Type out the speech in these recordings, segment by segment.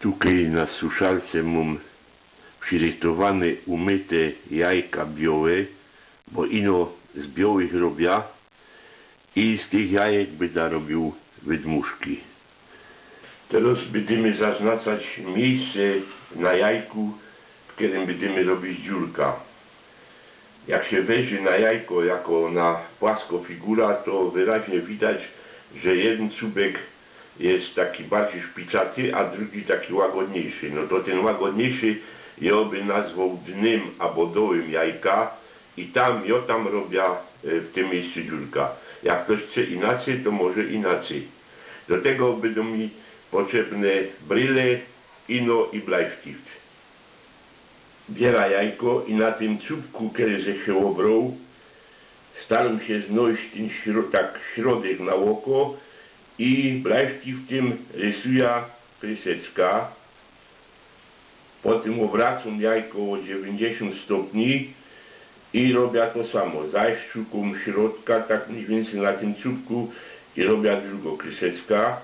Tutaj na suszalce mam przyrytowane, umyte jajka białe, bo ino z białych robię i z tych jajek będę robił wydmuszki. Teraz będziemy zaznaczać miejsce na jajku, w którym będziemy robić dziurka. Jak się weźmie na jajko jako na płasko figura, to wyraźnie widać, że jeden czubek jest taki bardziej szpicaty, a drugi taki łagodniejszy. No to ten łagodniejszy ja bym nazwał dnem albo dołem jajka i tam robię w tym miejscu dziurka. Jak ktoś chce inaczej, to może inaczej. Do tego będą mi potrzebne bryle, ino i bleistift. Biera jajko i na tym czubku, który się obrał, staram się znaleźć ten środek na oko i bleistiftem rysuję kryseczka. Potem obracam jajko o 90 stopni i robię to samo. Zaś szukam środka, tak mniej więcej na tym czubku i robię drugo kryseczka.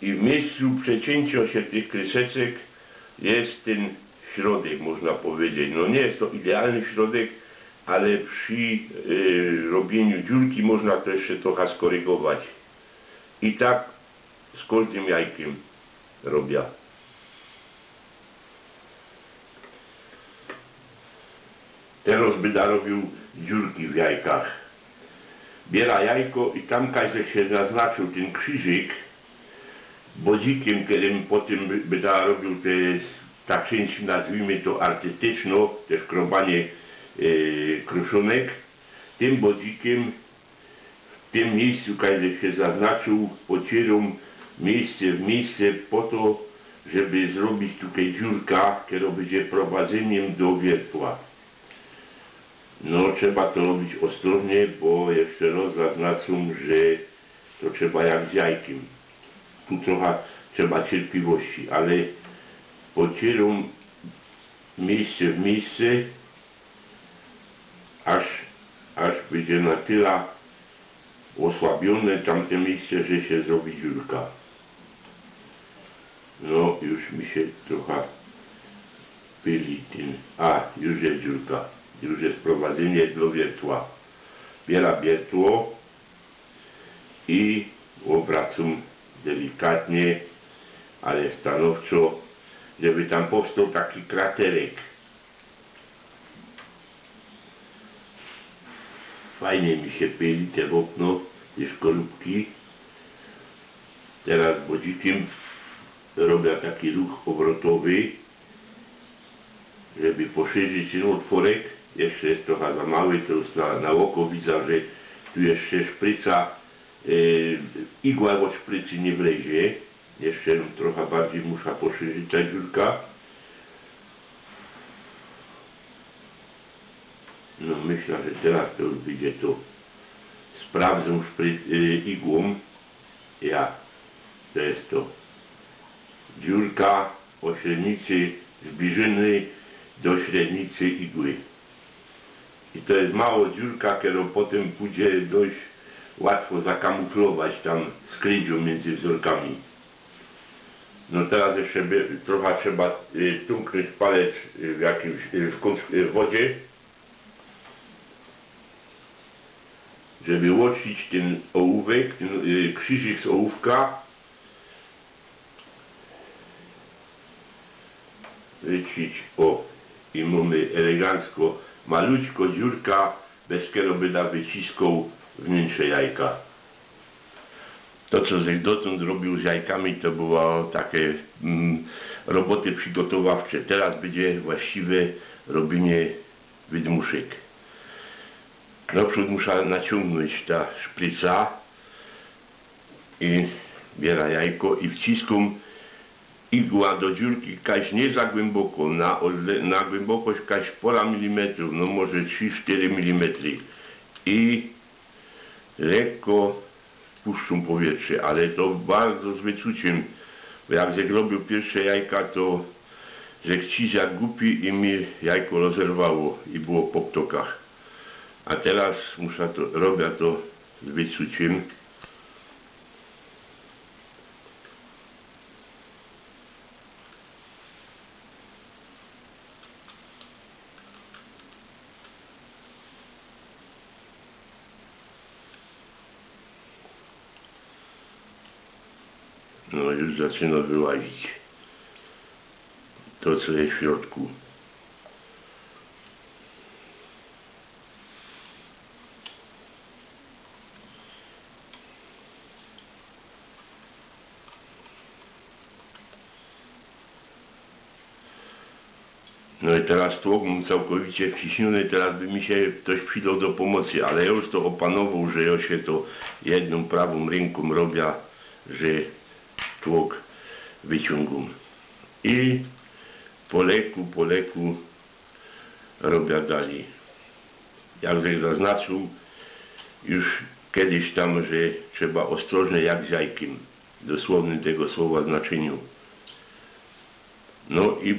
I w miejscu przecięcia się tych kryseczek jest ten środek, można powiedzieć. No nie jest to idealny środek, ale przy robieniu dziurki można to jeszcze trochę skorygować. I tak z każdym jajkiem robię. Teraz będę robił dziurki w jajkach. Biera jajko i tam każdy się zaznaczył ten krzyżyk bodzikiem, którym potem będę robił ta część, nazwijmy to artystyczno, też krobanie kruszonek. Tym bodzikiem w tym miejscu każdy się zaznaczył, pocieram miejsce w miejsce po to, żeby zrobić tutaj dziurka, która będzie prowadzeniem do wiertła. No trzeba to robić ostrożnie, bo jeszcze raz zaznaczam, że to trzeba jak z jajkiem. Tu trochę trzeba cierpliwości, ale pocieram miejsce w miejsce, aż będzie na tyle osłabione tamte miejsce, że się zrobi dziurka. No już mi się trochę pyli ten. Już jest dziurka. Już jest prowadzenie do wiertła. Biera wiertło i obracam delikatnie, ale stanowczo, żeby tam powstał taki kraterek. Fajnie mi się pyli te okno, te szkorupki. Teraz bodzikiem robię taki ruch obrotowy, żeby poszerzyć ten otworek. Jeszcze jest trochę za mały, to już na oko widzę, że tu jeszcze szpryca, igła od szprycy nie wlezie. Jeszcze trochę bardziej muszę poszerzyć ta dziurka. No myślę, że teraz to już wyjdzie to. Sprawdzę igłą. To jest to. Dziurka o średnicy zbliżonej do średnicy igły. I to jest mała dziurka, którą potem pójdzie dość łatwo zakamuflować tam skrydzią między wzorkami. No teraz jeszcze trochę trzeba tumknąć palec w wodzie, żeby łączyć ten ołówek, ten krzyżyk z ołówka. Wycić, i mamy elegancko malućko dziurka, bez którego będę wyciskał wnętrze jajka. To, co żech dotąd robił z jajkami, to było takie roboty przygotowawcze. Teraz będzie właściwe robienie wydmuszek. Naprzód muszę naciągnąć ta szpryca i biera jajko i wciskam igła do dziurki kaś nie za głęboko, na głębokość kaś pola milimetrów, no może 3-4 mm i lekko puszczą powietrze, ale to bardzo z wyczuciem, bo jak żech robił pierwsze jajka, to żech ciś jak głupi i mi jajko rozerwało i było po ptokach. A teraz robię to z wyczuciem. No już zaczyna wyłazić to, co jest w środku. No i teraz tłok mam całkowicie wciśniony, teraz by mi się ktoś przydał do pomocy, ale ja już to opanował, że ja się to jedną prawą ręką robię, że tłok wyciągam. I po leku robię dalej. Jak zaznaczył już kiedyś tam, że trzeba ostrożnie jak z jajkiem, dosłownym tego słowa znaczeniu. No i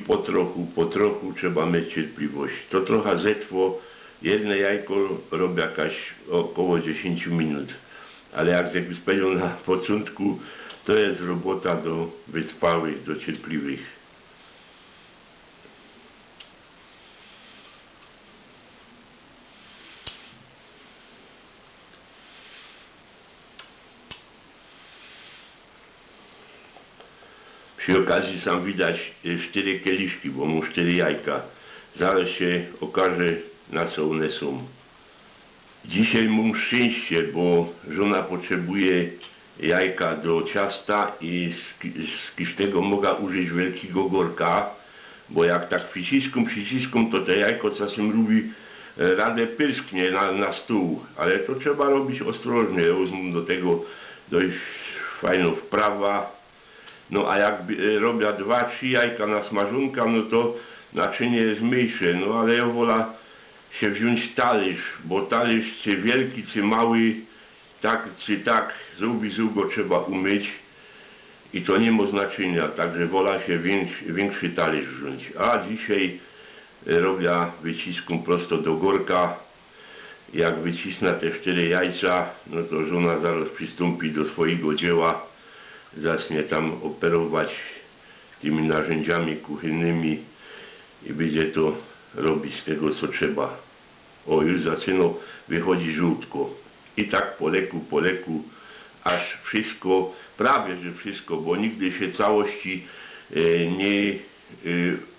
po trochu trzeba mieć cierpliwość. To trochę zetwo, jedno jajko robię jakaś około 10 minut. Ale jak powiedział na początku, to jest robota do wytrwałych, do cierpliwych. Przy okazji sam widać 4 kieliszki, bo mam 4 jajka. Zaraz się okaże, na co one są. Dzisiaj mam szczęście, bo żona potrzebuje jajka do ciasta i z kisztego mogę użyć wielkiego gorka, bo jak tak przyciskom, to te jajko czasem robi radę pysknie na stół, ale to trzeba robić ostrożnie. Ja wezmę do tego dość fajną wprawa. No a jak robię 2-3 jajka na smażunka, no to naczynie jest mniejsze, no ale ja wolę się wziąć talerz, bo talerz czy wielki, czy mały, tak czy tak, z go trzeba umyć i to nie ma znaczenia, także wolę się większy talerz wziąć. A dzisiaj robię wyciską prosto do gorka. Jak wycisnę te 4 jajca, no to żona zaraz przystąpi do swojego dzieła. Zacznie tam operować tymi narzędziami kuchennymi i będzie to robić z tego, co trzeba. O, już zaczyna wychodzić żółtko. I tak po leku, aż wszystko, prawie że wszystko, bo nigdy się całości nie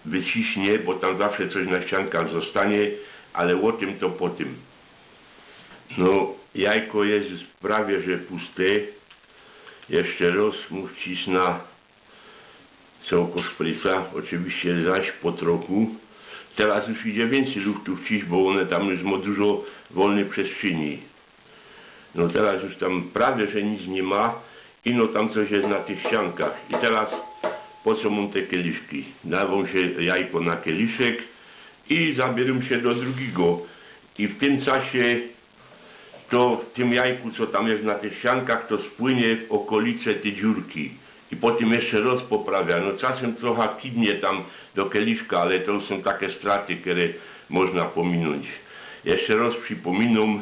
wyciśnie, bo tam zawsze coś na ściankach zostanie, ale o tym to po tym. No, jajko jest prawie że puste. Jeszcze raz mu wcisnę całko szpryca, oczywiście zaś po trochu. Teraz już idzie więcej luftu wciść, bo one tam już ma dużo wolnej przestrzeni. No teraz już tam prawie że nic nie ma i no tam coś jest na tych ściankach. I teraz po co mam te kieliszki? Dawą się jajko na kieliszek i zabieram się do drugiego. I w tym czasie to w tym jajku, co tam jest na tych ściankach, to spłynie w okolice te dziurki. I potem jeszcze raz poprawia. No czasem trochę kidnie tam do kieliszka, ale to są takie straty, które można pominąć. Jeszcze raz przypominam,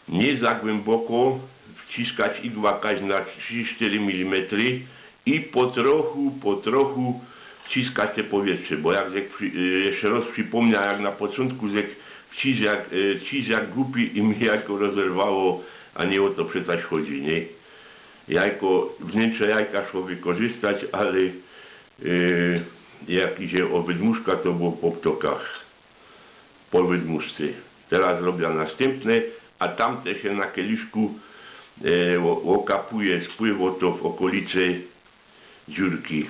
nie za głęboko wciskać igłę na 3-4 mm i po trochu wciskać te powietrze, bo jak jeszcze raz przypomnę, jak na początku wcisk jak głupi i mi jajko rozerwało, a nie o to przecież chodzi, nie? Jajko, wnętrze jajka szło wykorzystać, ale jak idzie o wydmuszka, to było po ptokach, po wydmuszce. Teraz robię następne, a tamte się na kieliszku okapuje, spływa to w okolice dziurki.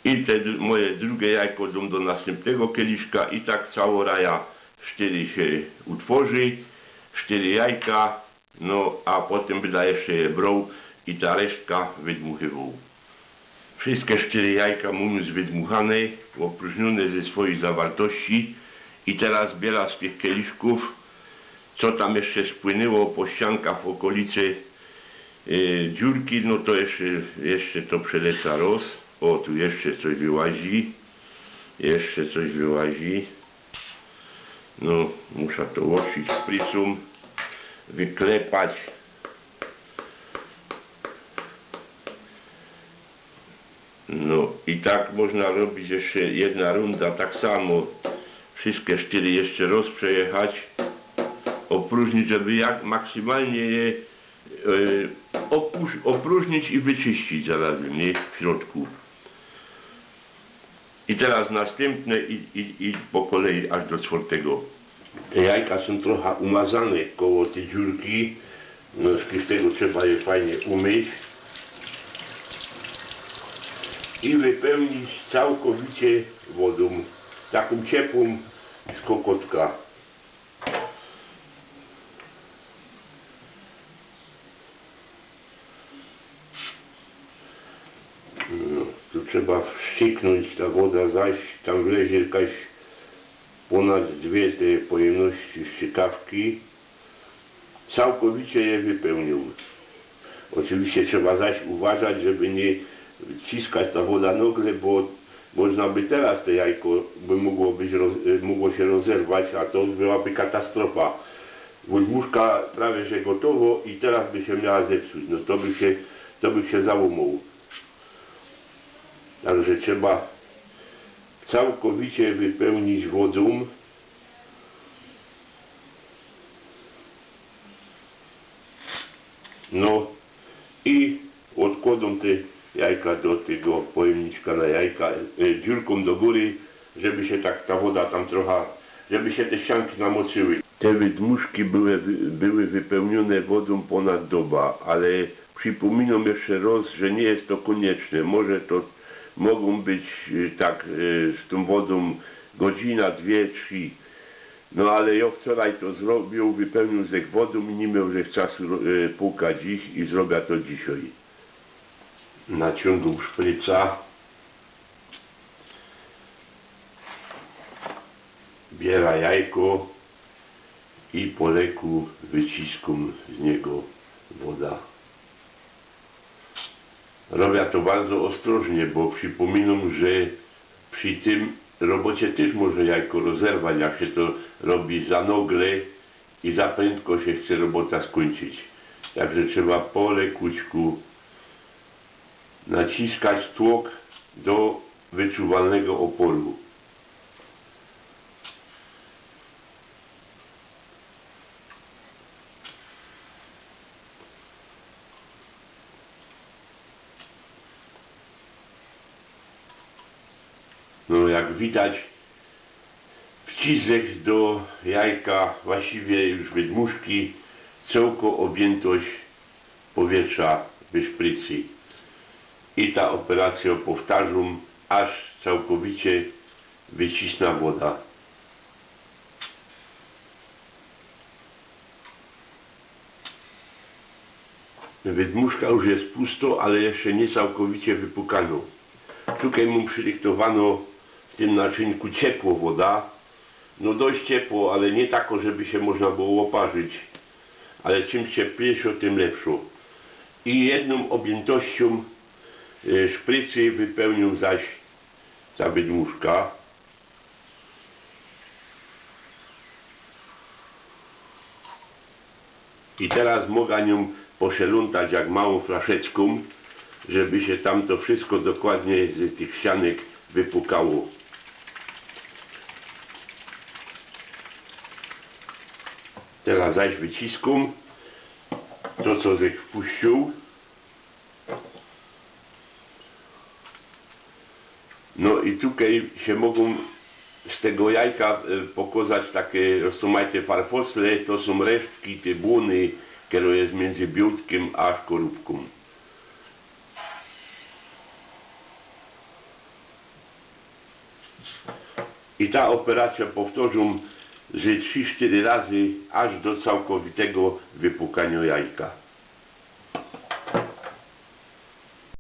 I te moje drugie jajko idą do następnego kieliszka i tak cała raja 4 się utworzy, 4 jajka, no a potem będę jeszcze je brał i ta resztka wydmuchywał. Wszystkie 4 jajka mam zwydmuchane, opróżnione ze swojej zawartości i teraz zbieram z tych kieliszków, co tam jeszcze spłynęło po ściankach w okolice dziurki, no to jeszcze to przeleca roz. O, tu jeszcze coś wyłazi. Jeszcze coś wyłazi. No, muszę to łosić szprycą, wyklepać. No i tak można robić jeszcze jedna runda, tak samo. Wszystkie 4 jeszcze raz przejechać. Opróżnić, żeby jak maksymalnie je opróżnić i wyczyścić zarazem, nie? W środku. I teraz następne i po kolei aż do czwartego. Te jajka są trochę umazane koło tej dziurki. No z tego trzeba je fajnie umyć. I wypełnić całkowicie wodą. Taką ciepłą z kokotka. No, tu trzeba wścieknąć ta woda, zaś tam wlezie jakaś ponad 2 te pojemności strzykawki. Całkowicie je wypełnił. Oczywiście trzeba zaś uważać, żeby nie ciskać ta woda nagle, bo można by teraz te jajko by mogło się rozerwać, a to byłaby katastrofa. Wódmuszka prawie że gotowo i teraz by się miała zepsuć. No to by się załamał. Także trzeba całkowicie wypełnić wodą. No i odkładam te jajka do tego pojemniczka na jajka, dziurką do góry, żeby się tak ta woda tam trochę, żeby się te ścianki namoczyły. Te wydmuszki były wypełnione wodą ponad doba, ale przypominam jeszcze raz, że nie jest to konieczne. Może to mogą być tak z tą wodą godzina, 2, 3. No ale ja wczoraj to zrobił, wypełnił z wodą i nie miał że czasu pukać ich i zrobię to dzisiaj. Naciągam szpryca. Biera jajko i po leku wyciskam z niego woda. Robię to bardzo ostrożnie, bo przypominam, że przy tym robocie też może jajko rozerwać, jak się to robi za nagle i za prędko się chce robota skończyć. Także trzeba po lekućku naciskać tłok do wyczuwalnego oporu. No jak widać, wcisk do jajka, właściwie już wydmuszki, całką objętość powietrza w szprycy. I ta operacja powtarzam, aż całkowicie wycisna woda. Wydmuszka już jest pusto, ale jeszcze nie całkowicie wypukano. Tutaj mu przydyktowano w tym naczynku ciepło woda. No dość ciepło, ale nie tako, żeby się można było oparzyć. Ale czym cieplejszo, tym lepszo. I jedną objętością szprycy wypełnią zaś ta wydmuszka. I teraz mogę nią poszeluntać jak małą flaszeczką, żeby się tam to wszystko dokładnie z tych ścianek wypukało. Teraz zaś wyciskum to, co żech wpuścił. No i tutaj się mogą z tego jajka pokazać takie rozsumajcie farfosle, to są resztki, te błony, które jest między białkiem a skorupką. I ta operacja powtórzą, że 3-4 razy aż do całkowitego wypukania jajka.